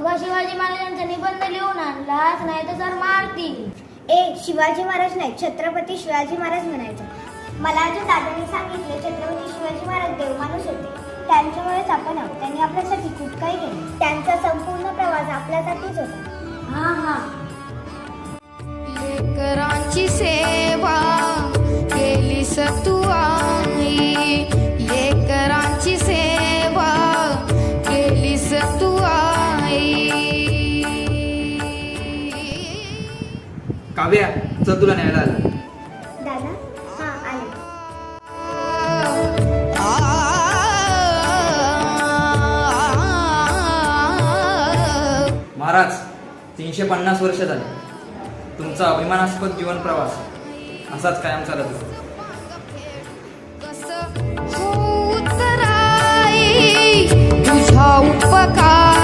अगं शिवाजी महाराजांचा निबंध लिहून आणलास नाही तर सर मारतील. शिवाजी महाराज नाही, छत्रपती शिवाजी महाराज म्हणायचं. मला अजून दादांनी सांगितले छत्रपती शिवाजी महाराज देव माणूस होते. त्यांच्यामुळेच आपण आहोत. त्यांनी आपल्यासाठी खूप काही केलं. त्यांचा संपूर्ण प्रवास आपल्यासाठीच होता. हा लेकरांची सेवा केलीस तू आई, लेकरांची सेवा केलीस तू आई. काव्या, चल तुला न्यायला आलं. दादा हा आले. महाराज, 350 वर्ष झाले तुमचा अभिमानास्पद जीवन प्रवास असाच कायम चालत होता. कसं होत राई तुझा उपकार.